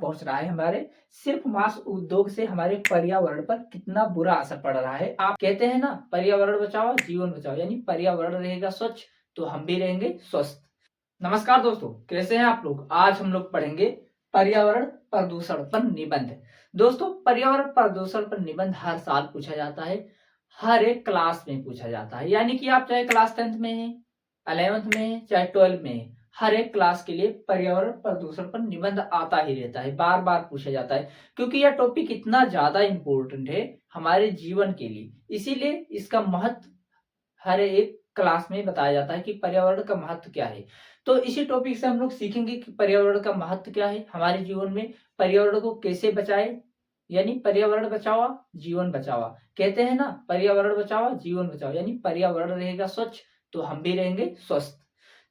पहुंच रहा है हमारे सिर्फ मांस उद्योग से हमारे पर्यावरण पर कितना बुरा असर पड़ रहा है। आप कहते हैं ना, पर्यावरण बचाओ जीवन बचाओ, यानी पर्यावरण रहेगा स्वच्छ तो हम भी रहेंगे स्वस्थ। नमस्कार दोस्तों, कैसे हैं आप लोग। आज हम लोग पढ़ेंगे पर्यावरण प्रदूषण पर निबंध। दोस्तों, पर्यावरण प्रदूषण पर निबंध हर साल पूछा जाता है, हर एक क्लास में पूछा जाता है। यानी कि आप चाहे क्लास 10th में है, 11th में है, चाहे 12th में है, हर एक क्लास के लिए पर्यावरण प्रदूषण पर निबंध आता ही रहता है, बार बार पूछा जाता है। क्योंकि यह टॉपिक इतना ज्यादा इंपॉर्टेंट है हमारे जीवन के लिए, इसीलिए इसका महत्व हर एक क्लास में बताया जाता है कि पर्यावरण का महत्व क्या है। तो इसी टॉपिक से हम लोग सीखेंगे कि पर्यावरण का महत्व क्या है हमारे जीवन में, पर्यावरण को कैसे बचाए। यानी पर्यावरण बचाओ जीवन बचाओ, कहते हैं ना, पर्यावरण बचाओ जीवन बचाओ, यानी पर्यावरण रहेगा स्वच्छ तो हम भी रहेंगे स्वस्थ।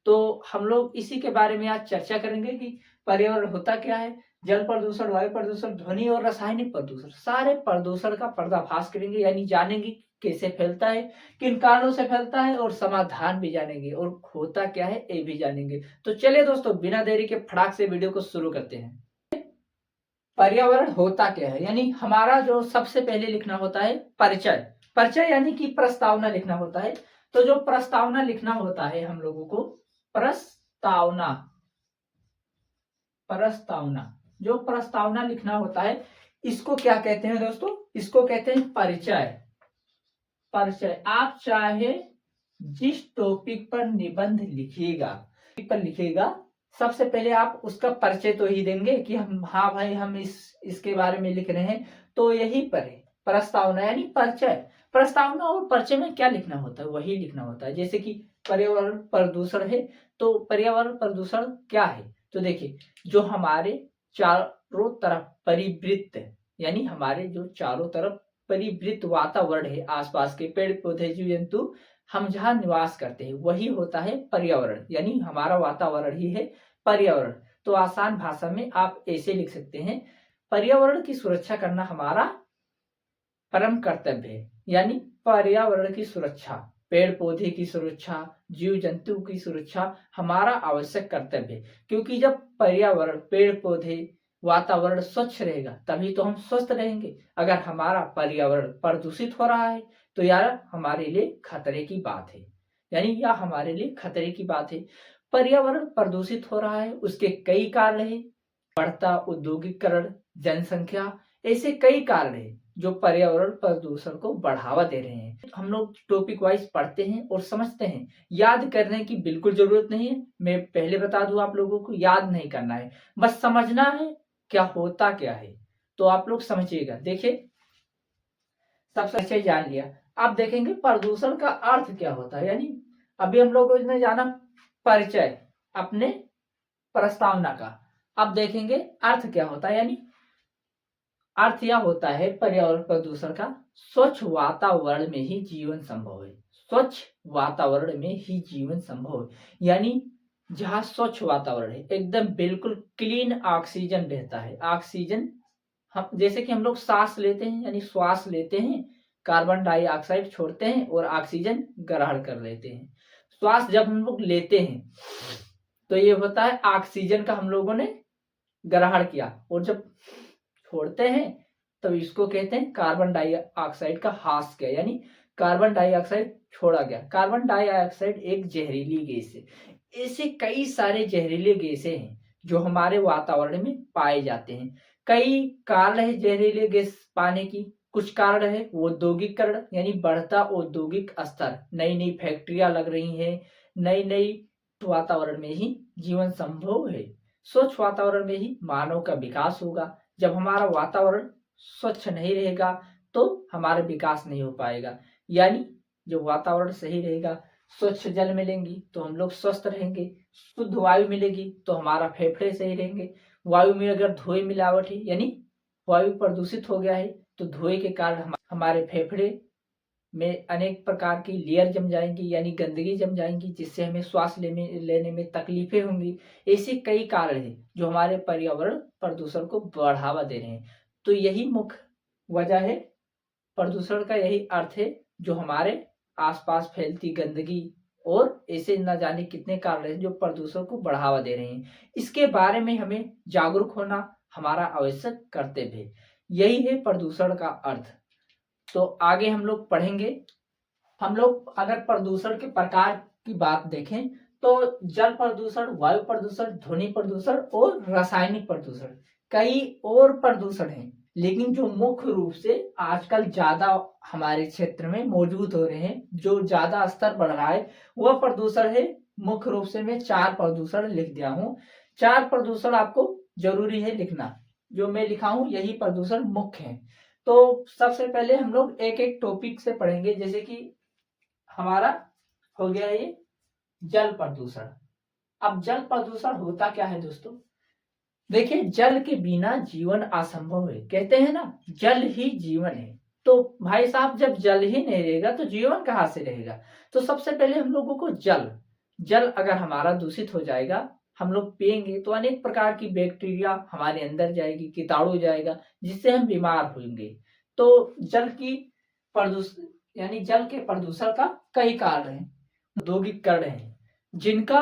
तो हम लोग इसी के बारे में आज चर्चा करेंगे कि पर्यावरण होता क्या है। जल प्रदूषण, वायु प्रदूषण, ध्वनि और रासायनिक प्रदूषण, सारे प्रदूषण का पर्दाफाश करेंगे, यानी जानेंगे कैसे फैलता है, किन कारणों से फैलता है, और समाधान भी जानेंगे, और होता क्या है ये भी जानेंगे। तो चलिए दोस्तों, बिना देरी के फटाक से वीडियो को शुरू करते हैं। पर्यावरण होता क्या है, यानी हमारा जो सबसे पहले लिखना होता है परिचय। परिचय यानी कि प्रस्तावना लिखना होता है। तो जो प्रस्तावना लिखना होता है हम लोगों को, प्रस्तावना, प्रस्तावना, जो प्रस्तावना लिखना होता है, इसको क्या कहते हैं दोस्तों, इसको कहते हैं परिचय। परिचय, आप चाहे जिस टॉपिक पर निबंध लिखिएगा, पर लिखिएगा, सबसे पहले आप उसका परिचय तो ही देंगे कि हम, हाँ भाई, हम इसके बारे में लिख रहे हैं, तो यही पर है प्रस्तावना यानी परिचय। प्रस्तावना और परिचय में क्या लिखना होता है, वही लिखना होता है। जैसे कि पर्यावरण प्रदूषण है, तो पर्यावरण प्रदूषण क्या है, तो देखिए, जो हमारे चारों तरफ परिवृत्त, यानी हमारे जो चारों तरफ परिवृत्त वातावरण है, आसपास के पेड़ पौधे जीव जंतु, हम जहाँ निवास करते हैं, वही होता है पर्यावरण, यानी हमारा वातावरण ही है पर्यावरण। तो आसान भाषा में आप ऐसे लिख सकते हैं, पर्यावरण की सुरक्षा करना हमारा परम कर्तव्य है। यानी पर्यावरण की सुरक्षा, पेड़ पौधे की सुरक्षा, जीव जंतु की सुरक्षा हमारा आवश्यक कर्तव्य है। क्योंकि जब पर्यावरण, पेड़ पौधे, वातावरण स्वच्छ रहेगा तभी तो हम स्वस्थ रहेंगे। अगर हमारा पर्यावरण प्रदूषित हो रहा है तो यार हमारे लिए खतरे की बात है, यानी यह हमारे लिए खतरे की बात है। पर्यावरण प्रदूषित हो रहा है, उसके कई कारण है, बढ़ता औद्योगिकरण, जनसंख्या, ऐसे कई कारण है जो पर्यावरण प्रदूषण को बढ़ावा दे रहे हैं। हम लोग टॉपिक वाइज पढ़ते हैं और समझते हैं, याद करने की बिल्कुल जरूरत नहीं है। मैं पहले बता दूं, आप लोगों को याद नहीं करना है, बस समझना है क्या होता क्या है। तो आप लोग समझिएगा। देखिए, सबसे अच्छे जान लिया, आप देखेंगे प्रदूषण का अर्थ क्या होता है। यानी अभी हम लोगों ने जाना परिचय अपने प्रस्तावना का, अब देखेंगे अर्थ क्या होता है। यानी अर्थ यह होता है पर्यावरण प्रदूषण का, स्वच्छ वातावरण में ही जीवन संभव है। स्वच्छ वातावरण में ही जीवन संभव है, यानी जहाँ स्वच्छ वातावरण है, एकदम बिल्कुल क्लीन ऑक्सीजन रहता है। ऑक्सीजन, हम जैसे कि हम लोग सांस लेते हैं, यानी श्वास लेते हैं, कार्बन डाइऑक्साइड छोड़ते हैं और ऑक्सीजन ग्रहण कर लेते हैं। श्वास जब हम लोग लेते हैं तो ये होता है ऑक्सीजन का हम लोगों ने ग्रहण किया, और जब छोड़ते हैं तब इसको कहते हैं कार्बन डाइऑक्साइड का ह्रास किया, यानी कार्बन डाइऑक्साइड छोड़ा गया। कार्बन डाइऑक्साइड एक जहरीली गैस है। ऐसे कई सारे जहरीले गैसें हैं जो हमारे वातावरण में पाए जाते हैं। कई कारण है जहरीले गैस पाने की। कुछ कारण है औद्योगिकरण, यानी बढ़ता औद्योगिक स्तर, नई नई फैक्ट्रियां लग रही हैं, नई नई, वातावरण में ही जीवन संभव है। स्वच्छ वातावरण में ही मानव का विकास होगा। जब हमारा वातावरण स्वच्छ नहीं रहेगा तो हमारा विकास नहीं हो पाएगा। यानी जो वातावरण सही रहेगा, स्वच्छ जल मिलेंगी तो हम लोग स्वस्थ रहेंगे, शुद्ध वायु मिलेगी तो हमारा फेफड़े सही रहेंगे। वायु में अगर धुएं मिलावट है, यानी वायु प्रदूषित हो गया है, तो धुएं के कारण हमारे फेफड़े में अनेक प्रकार की लेयर जम जाएंगी, यानी गंदगी जम जाएंगी, जिससे हमें श्वास लेने में तकलीफें होंगी। ऐसे कई कारण हैं जो हमारे पर्यावरण प्रदूषण को बढ़ावा दे रहे हैं। तो यही मुख्य वजह है, प्रदूषण का यही अर्थ है, जो हमारे आसपास फैलती गंदगी और ऐसे न जाने कितने कारण हैं जो प्रदूषण को बढ़ावा दे रहे हैं। इसके बारे में हमें जागरूक होना, हमारा आवश्यक कर्तव्य है। यही है प्रदूषण का अर्थ। तो आगे हम लोग पढ़ेंगे। हम लोग अगर प्रदूषण के प्रकार की बात देखें तो जल प्रदूषण, वायु प्रदूषण, ध्वनि प्रदूषण और रासायनिक प्रदूषण, कई और प्रदूषण हैं, लेकिन जो मुख्य रूप से आजकल ज्यादा हमारे क्षेत्र में मौजूद हो रहे हैं, जो ज्यादा स्तर बढ़ रहा है, वह प्रदूषण है। मुख्य रूप से मैं 4 प्रदूषण लिख दिया हूँ। 4 प्रदूषण आपको जरूरी है लिखना, जो मैं लिखा हूँ यही प्रदूषण मुख्य है। तो सबसे पहले हम लोग एक एक टॉपिक से पढ़ेंगे। जैसे कि हमारा हो गया ये जल प्रदूषण। अब जल प्रदूषण होता क्या है दोस्तों? देखिए, जल के बिना जीवन असंभव है। कहते हैं ना, जल ही जीवन है। तो भाई साहब, जब जल ही नहीं रहेगा तो जीवन कहाँ से रहेगा? तो सबसे पहले हम लोगों को जल अगर हमारा दूषित हो जाएगा, हम लोग पिएंगे तो अनेक प्रकार की बैक्टीरिया हमारे अंदर जाएगी, कीटाणु जाएगा, जिससे हम बीमार होंगे। तो जल की प्रदूषण यानी जल के प्रदूषण का कई कारण हैं, औद्योगिकरण है, जिनका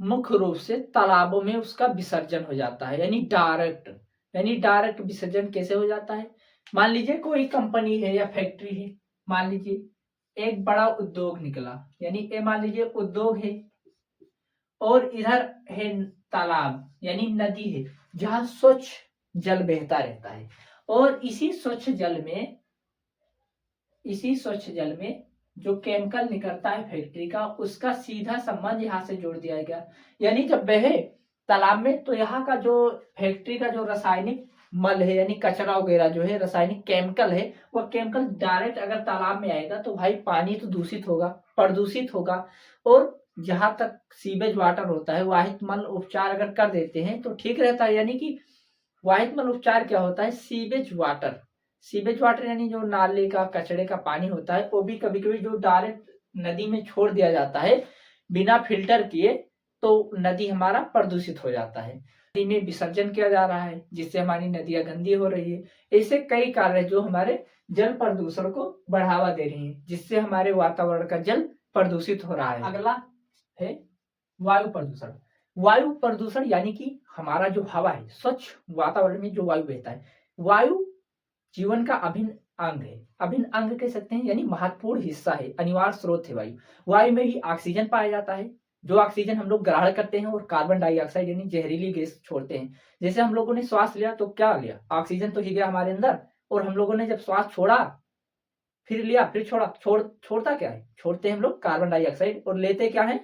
मुख्य रूप से तालाबों में उसका विसर्जन हो जाता है, यानी डायरेक्ट विसर्जन कैसे हो जाता है? मान लीजिए कोई कंपनी है या फैक्ट्री है, मान लीजिए एक बड़ा उद्योग निकला, यानी ये मान लीजिए उद्योग है, और इधर है तालाब यानी नदी है, जहां स्वच्छ जल बहता रहता है। और इसी स्वच्छ जल में जो केमिकल निकलता है फैक्ट्री का, उसका सीधा संबंध यहाँ से जोड़ दिया गया। यानी जब बहे तालाब में, तो यहाँ का जो फैक्ट्री का जो रासायनिक मल है, यानी कचरा वगैरह जो है, रासायनिक केमिकल है, वह केमिकल डायरेक्ट अगर तालाब में आएगा तो भाई पानी तो दूषित होगा, प्रदूषित होगा। और जहां तक सीवेज वाटर होता है, वाहित मल उपचार अगर कर देते हैं तो ठीक रहता है। यानी कि वाहित मल उपचार क्या होता है? सीवेज वाटर यानी जो नाले का कचड़े का पानी होता है, वो भी कभी कभी जो डायरेक्ट नदी में छोड़ दिया जाता है बिना फिल्टर किए, तो नदी हमारा प्रदूषित हो जाता है, नदी में विसर्जन किया जा रहा है, जिससे हमारी नदियां गंदी हो रही है। ऐसे कई कार्य है जो हमारे जल प्रदूषण को बढ़ावा दे रही है, जिससे हमारे वातावरण का जल प्रदूषित हो रहा है। अगला है वायु प्रदूषण। वायु प्रदूषण यानी कि हमारा जो हवा है, स्वच्छ वातावरण में जो वायु बहता है, वायु जीवन का अभिन्न अंग है, अभिन्न अंग कह सकते हैं, यानी महत्वपूर्ण हिस्सा है, अनिवार्य स्रोत है वायु। वायु में ही ऑक्सीजन पाया जाता है, जो ऑक्सीजन हम लोग ग्रहण करते हैं, और कार्बन डाइऑक्साइड यानी जहरीली गैस छोड़ते हैं। जैसे हम लोगों ने श्वास लिया तो क्या लिया? ऑक्सीजन तो ही गया हमारे अंदर, और हम लोगों ने जब श्वास छोड़ा, फिर लिया, फिर छोड़ा, छोड़ता क्या है? छोड़ते हैं हम लोग कार्बन डाइऑक्साइड, और लेते क्या है?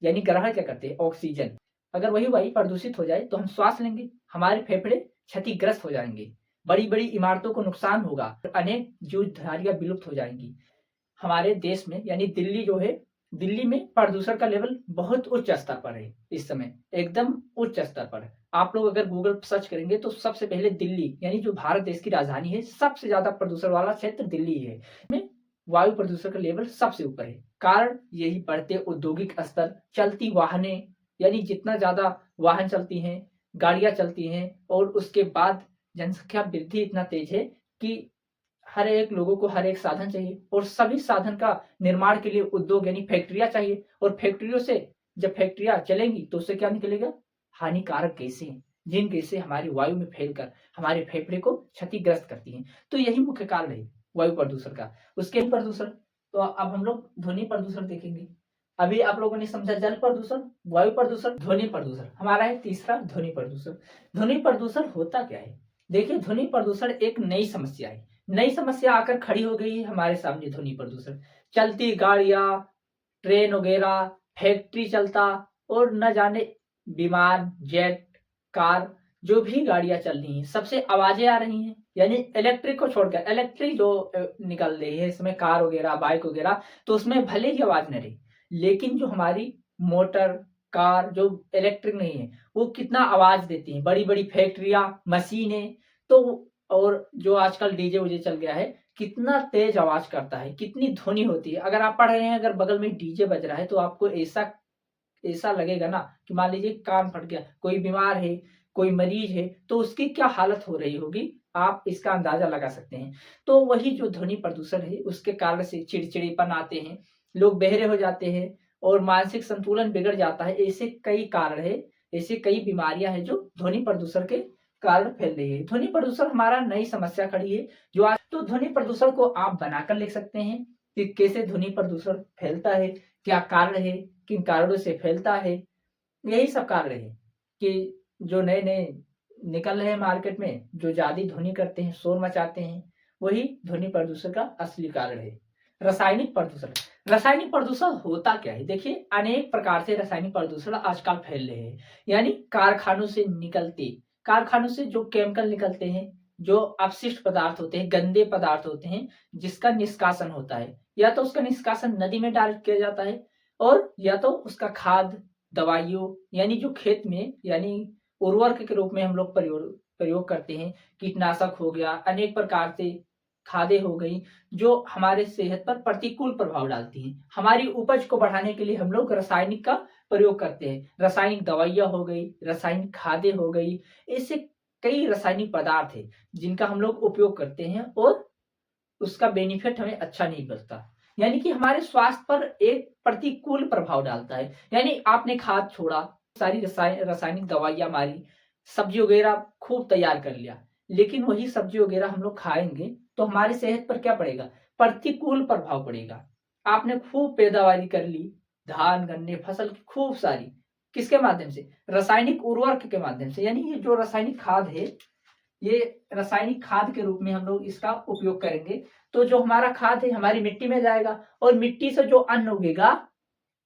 यानी ग्रहण क्या करते हैं? ऑक्सीजन। अगर वही वायु प्रदूषित हो जाए तो हम श्वास लेंगे, हमारे फेफड़े क्षतिग्रस्त हो जाएंगे, बड़ी बड़ी इमारतों को नुकसान होगा, अनेक जीवधारियां विलुप्त हो जाएंगी। हमारे देश में यानी दिल्ली जो है, दिल्ली में प्रदूषण का लेवल बहुत उच्च स्तर पर है, इस समय एकदम उच्च स्तर पर है। आप लोग अगर गूगल सर्च करेंगे तो सबसे पहले दिल्ली, यानी जो भारत देश की राजधानी है, सबसे ज्यादा प्रदूषण वाला क्षेत्र दिल्ली है। में वायु प्रदूषण का लेवल सबसे ऊपर है। कारण यही बढ़ते औद्योगिक स्तर, चलती वाहने, यानी जितना ज्यादा वाहन चलती हैं, गाड़ियां चलती हैं, और उसके बाद जनसंख्या वृद्धि इतना तेज है कि हर एक लोगों को हर एक साधन चाहिए, और सभी साधन का निर्माण के लिए उद्योग यानी फैक्ट्रियां चाहिए। और फैक्ट्रियों से जब फैक्ट्रियां चलेंगी तो उससे क्या निकलेगा? हानिकारक गैसें, जिन गैसें हमारी वायु में फैलकर हमारे फेफड़े को क्षतिग्रस्त करती हैं। तो यही मुख्य कारण है वायु प्रदूषण का। उसके प्रदूषण, तो अब हम लोग ध्वनि प्रदूषण देखेंगे। अभी आप लोगों ने समझा जल प्रदूषण, वायु प्रदूषण, ध्वनि प्रदूषण। हमारा है तीसरा ध्वनि प्रदूषण। ध्वनि प्रदूषण होता क्या है? देखिए, ध्वनि प्रदूषण एक नई समस्या है, नई समस्या आकर खड़ी हो गई है हमारे सामने। ध्वनि प्रदूषण, चलती गाड़ियां, ट्रेन वगैरह, फैक्ट्री चलता, और न जाने विमान, जेट, कार, जो भी गाड़ियां चल रही हैं, सबसे आवाजें आ रही हैं। यानी इलेक्ट्रिक को छोड़कर, इलेक्ट्रिक जो निकल रही है इसमें, कार वगैरह, बाइक वगैरह, तो उसमें भले ही आवाज न रही, लेकिन जो हमारी मोटर, कार जो इलेक्ट्रिक नहीं है, वो कितना आवाज देती है। बड़ी बड़ी फैक्ट्रियां, मशीनें, तो और जो आजकल डीजे उजे चल गया है, कितना तेज आवाज करता है, कितनी ध्वनि होती है। अगर आप पढ़ रहे हैं, अगर बगल में डीजे बज रहा है, तो आपको ऐसा ऐसा लगेगा ना कि मान लीजिए कान फट गया, कोई बीमार है, कोई मरीज है, तो उसकी क्या हालत हो रही होगी, आप इसका अंदाजा लगा सकते हैं। तो वही जो ध्वनि प्रदूषण है, उसके कारण से चिड़चिड़ेपन आते हैं, लोग बहरे हो जाते हैं, और मानसिक संतुलन बिगड़ जाता है। ऐसे कई कारण है, ऐसे कई बीमारियां हैं जो ध्वनि प्रदूषण के कारण फैल रही है। ध्वनि प्रदूषण हमारा नई समस्या खड़ी है जो आज तो ध्वनि प्रदूषण को आप बनाकर लिख सकते हैं कि कैसे ध्वनि प्रदूषण फैलता है, क्या कारण है, किन कारणों से फैलता है। यही सब कारण है कि जो नए नए निकल रहे हैं मार्केट में, जो ज्यादा ध्वनि करते हैं, शोर मचाते हैं, वही ध्वनि प्रदूषण का असली कारण है। रासायनिक प्रदूषण। रासायनिक प्रदूषण होता क्या है? देखिए, अनेक प्रकार से रासायनिक प्रदूषण आजकल फैल रहे हैं। यानी कारखानों से जो केमिकल निकलते हैं, जो अपशिष्ट पदार्थ होते हैं, गंदे पदार्थ होते हैं, जिसका निष्कासन होता है, या तो उसका निष्कासन नदी में डायरेक्ट किया जाता है, और या तो उसका खाद, दवाइयों, यानी जो खेत में यानी उर्वरक के रूप में हम लोग प्रयोग करते हैं। कीटनाशक हो गया, अनेक प्रकार से खादें हो गई, जो हमारे सेहत पर प्रतिकूल प्रभाव डालती हैं। हमारी उपज को बढ़ाने के लिए हम लोग रासायनिक का प्रयोग करते हैं। रासायनिक दवाइयाँ हो गई, रासायनिक खादें हो गई, ऐसे कई रासायनिक पदार्थ है जिनका हम लोग उपयोग करते हैं और उसका बेनिफिट हमें अच्छा नहीं मिलता, यानी कि हमारे स्वास्थ्य पर एक प्रतिकूल प्रभाव डालता है। यानी आपने खाद छोड़ा, सारी रासायनिक दवाइयां मारी, सब्जी वगैरह खूब तैयार कर लिया, लेकिन वही सब्जी वगैरह हम लोग खाएंगे तो हमारी सेहत पर क्या पड़ेगा? प्रतिकूल प्रभाव पड़ेगा। आपने खूब पैदावारी कर ली, धान गन्ने फसल की खूब सारी, किसके माध्यम से? रासायनिक उर्वरक के माध्यम से। यानी ये जो रासायनिक खाद है, ये रासायनिक खाद के रूप में हम लोग इसका उपयोग करेंगे, तो जो हमारा खाद है हमारी मिट्टी में जाएगा, और मिट्टी से जो अन्न उगेगा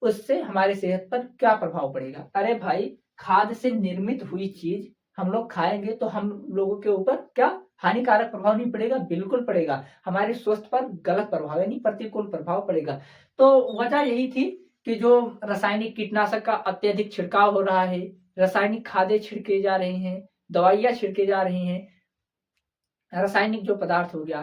उससे हमारे सेहत पर क्या प्रभाव पड़ेगा? अरे भाई, खाद से निर्मित हुई चीज हम लोग खाएंगे तो हम लोगों के ऊपर क्या हानिकारक प्रभाव नहीं पड़ेगा? बिल्कुल पड़ेगा। हमारे स्वास्थ्य पर गलत प्रभाव यानी प्रतिकूल प्रभाव पड़ेगा। तो वजह यही थी कि जो रासायनिक कीटनाशक का अत्यधिक छिड़काव हो रहा है, रासायनिक खादें छिड़के जा रही हैं, दवाइयां छिड़के जा रही हैं, रासायनिक जो पदार्थ हो गया,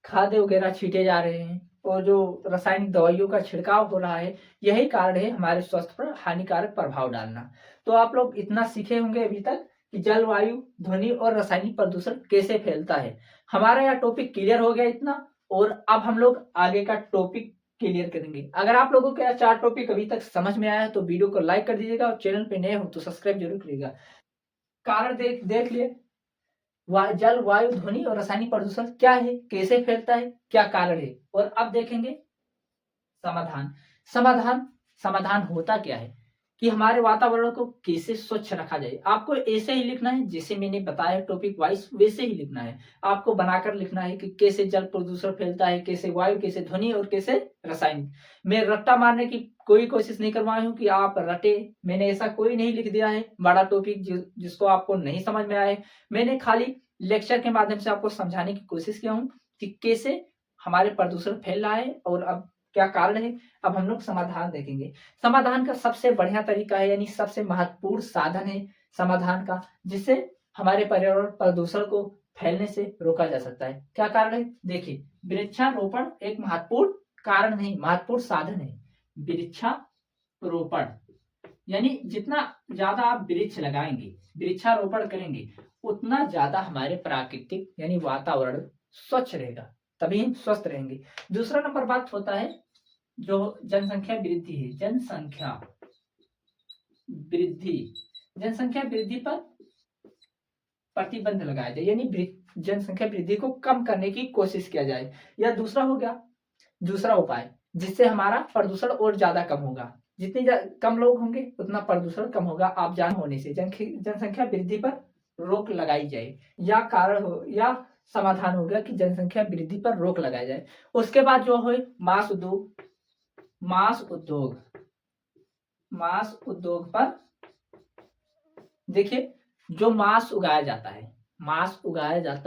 खाद्य वगैरह छींटे जा रहे हैं, और जो रासायनिक दवाइयों का छिड़काव हो रहा है, यही कारण है हमारे स्वास्थ्य पर हानिकारक प्रभाव डालना। तो आप लोग इतना सीखे होंगे अभी तक कि जलवायु, ध्वनि और रासायनिक प्रदूषण कैसे फैलता है। हमारा यह टॉपिक क्लियर हो गया इतना, और अब हम लोग आगे का टॉपिक क्लियर करेंगे। अगर आप लोगों को यह 4 टॉपिक अभी तक समझ में आया है तो वीडियो को लाइक कर दीजिएगा, और चैनल पे नए हो तो सब्सक्राइब जरूर करिएगा। कारण देख लिए, जल, वायु, ध्वनि और रासायनिक प्रदूषण क्या है, कैसे फैलता है, क्या कारण है। और अब देखेंगे समाधान। समाधान समाधान होता क्या है कि हमारे वातावरण को कैसे स्वच्छ रखा जाए। आपको ऐसे ही लिखना है जैसे मैंने बताया, टॉपिक वाइज वैसे ही लिखना है। आपको बनाकर लिखना है कि कैसे जल प्रदूषण फैलता है, कैसे वायु, कैसे ध्वनि और कैसे रासायनिक। मैं रट्टा मारने की कोई कोशिश नहीं करवाया हूं कि आप रटे। मैंने ऐसा कोई नहीं लिख दिया है बड़ा टॉपिक जिसको आपको नहीं समझ में आए। मैंने खाली लेक्चर के माध्यम से आपको समझाने की कोशिश किया हूं कि कैसे हमारे प्रदूषण फैल रहा है और अब क्या कारण है। अब हम लोग समाधान देखेंगे। समाधान का सबसे बढ़िया तरीका है, यानी सबसे महत्वपूर्ण साधन है समाधान का, जिससे हमारे पर्यावरण प्रदूषण को फैलने से रोका जा सकता है। क्या कारण है? देखिए, वृक्षारोपण एक महत्वपूर्ण कारण नहीं, महत्वपूर्ण साधन है। वृक्षारोपण यानी जितना ज्यादा आप वृक्ष लगाएंगे, वृक्षारोपण करेंगे, उतना ज्यादा हमारे प्राकृतिक यानी वातावरण स्वच्छ रहेगा, तभी हम स्वस्थ रहेंगे। दूसरा नंबर बात होता है जो जनसंख्या वृद्धि है। जनसंख्या वृद्धि पर प्रतिबंध लगाया जाए, यानी जनसंख्या वृद्धि को कम करने की कोशिश किया जाए। या दूसरा हो गया, दूसरा उपाय जिससे हमारा प्रदूषण और ज्यादा कम होगा। जितने कम लोग होंगे उतना प्रदूषण कम होगा। आप जान होने से जनसंख्या वृद्धि पर रोक लगाई जाए, या कारण हो या समाधान हो गया कि जनसंख्या वृद्धि पर रोक लगाया जाए। उसके बाद जो है मांस उद्योग पर देखिए, जो मांस उगाया जाता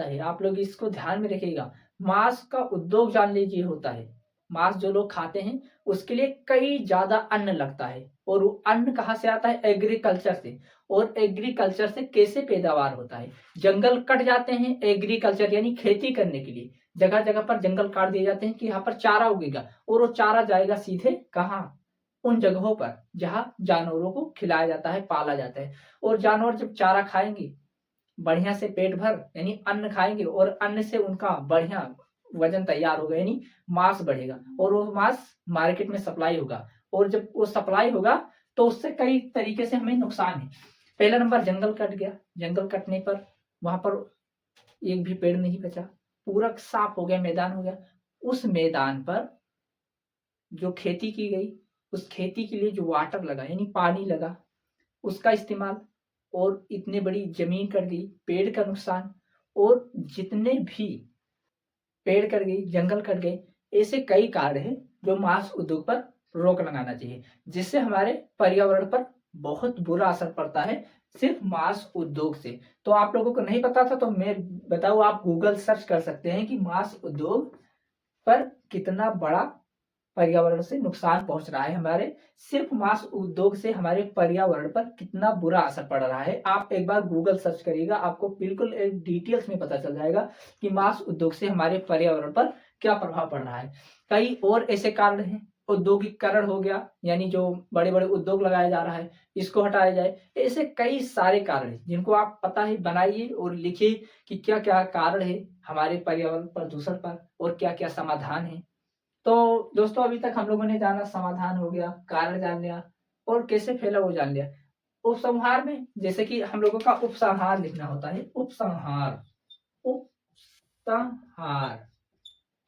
है, आप लोग इसको ध्यान में रखिएगा। मांस का उद्योग जान लीजिए होता है, मांस जो लोग खाते हैं उसके लिए कई ज्यादा अन्न लगता है, और वो अन्न कहाँ से आता है? एग्रीकल्चर से। और एग्रीकल्चर से कैसे पैदावार होता है? जंगल कट जाते हैं एग्रीकल्चर यानी खेती करने के लिए, जगह जगह पर जंगल काट दिए जाते हैं कि यहाँ पर चारा उगेगा, और वो चारा जाएगा सीधे कहाँ? उन जगहों पर जहाँ जानवरों को खिलाया जाता है, पाला जाता है। और जानवर जब चारा खाएंगे बढ़िया से पेट भर, यानी अन्न खाएंगे, और अन्न से उनका बढ़िया वजन तैयार होगा, यानी मांस बढ़ेगा, और वो मांस मार्केट में सप्लाई होगा। और जब वो सप्लाई होगा तो उससे कई तरीके से हमें नुकसान है। पहला नंबर, जंगल कट गया। जंगल कटने पर वहां पर एक भी पेड़ नहीं बचा, पूरा साफ हो गया, मैदान हो गया। उस मैदान पर जो खेती की गई, उस खेती के लिए जो वाटर लगा यानी पानी लगा, उसका इस्तेमाल, और इतने बड़ी जमीन कट गई, पेड़ का नुकसान, और जितने भी पेड़ कट गई, जंगल कट गए, ऐसे कई कार्य हैं जो मांस उद्योग पर रोक लगाना चाहिए, जिससे हमारे पर्यावरण पर बहुत बुरा असर पड़ता है सिर्फ मांस उद्योग से। तो आप लोगों को नहीं पता था तो मैं बताऊं, आप गूगल सर्च कर सकते हैं कि मांस उद्योग पर कितना बड़ा पर्यावरण से नुकसान पहुंच रहा है। हमारे सिर्फ मांस उद्योग से हमारे पर्यावरण पर कितना बुरा असर पड़ रहा है। आप एक बार गूगल सर्च करिएगा, आपको बिल्कुल एक डिटेल्स में पता चल जाएगा कि मांस उद्योग से हमारे पर्यावरण पर क्या प्रभाव पड़ रहा है। कई और ऐसे कारण हैं, औद्योगिकरण हो गया, यानी जो बड़े बड़े उद्योग लगाया जा रहा है इसको हटाया जाए। ऐसे कई सारे कारण हैं जिनको आप पता है, बनाइए और लिखिए कि क्या क्या कारण है हमारे पर्यावरण प्रदूषण पर और क्या क्या समाधान है। तो दोस्तों, अभी तक हम लोगों ने जाना, समाधान हो गया, कारण जान लिया, और कैसे फैला वो जान लिया। उपसंहार में जैसे कि हम लोगों का उपसंहार लिखना होता है, उपसंहार, उपसंहार,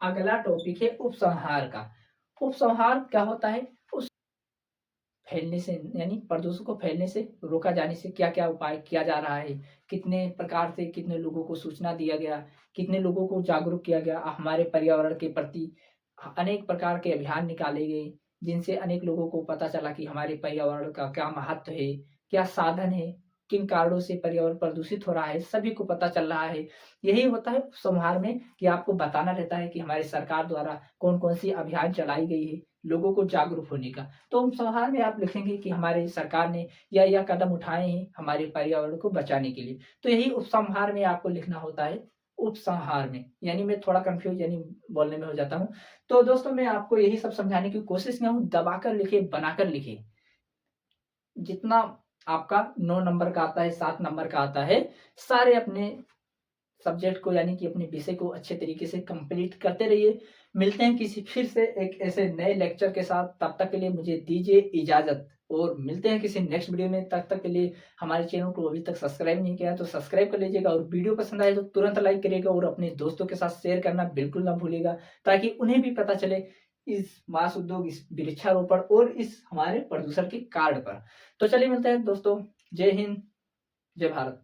अगला टॉपिक है उपसंहार का। उपसंहार क्या होता है? उस फैलने से यानी प्रदूषण को फैलने से रोका जाने से क्या क्या उपाय किया जा रहा है, कितने प्रकार से कितने लोगों को सूचना दिया गया, कितने लोगों को जागरूक किया गया हमारे पर्यावरण के प्रति। अनेक प्रकार के अभियान निकाले गए जिनसे अनेक लोगों को पता चला कि हमारे पर्यावरण का क्या महत्व है, क्या साधन है, किन कारणों से पर्यावरण प्रदूषित हो रहा है, सभी को पता चल रहा है। यही होता है उपसंहार में कि आपको बताना रहता है कि हमारी सरकार द्वारा कौन कौन सी अभियान चलाई गई है लोगों को जागरूक होने का। तो उपसंहार में आप लिखेंगे कि हमारी सरकार ने यह कदम उठाए हैं हमारे पर्यावरण को बचाने के लिए। तो यही उपसंहार में आपको लिखना होता है, उपसंहार में। यानी मैं थोड़ा कंफ्यूज यानी बोलने में हो जाता हूँ। तो दोस्तों, मैं आपको यही सब समझाने की कोशिश किया हूँ, दबाकर लिखे, बनाकर लिखे। जितना आपका 9 नंबर का आता है, 7 नंबर का आता है, सारे अपने सब्जेक्ट को यानी कि अपने विषय को अच्छे तरीके से कंप्लीट करते रहिए। मिलते हैं किसी फिर से एक ऐसे नए लेक्चर के साथ। तब तक के लिए मुझे दीजिए इजाजत, और मिलते हैं किसी नेक्स्ट वीडियो में। तब तक के लिए हमारे चैनल को अभी तक सब्सक्राइब नहीं किया है तो सब्सक्राइब कर लीजिएगा, और वीडियो पसंद आए तो तुरंत लाइक करिएगा, और अपने दोस्तों के साथ शेयर करना बिल्कुल ना भूलिएगा, ताकि उन्हें भी पता चले इस मांस उद्योग, इस वृक्षारोपण और इस हमारे प्रदूषण के कारण पर। तो चलिए मिलते हैं दोस्तों। जय हिंद, जय भारत।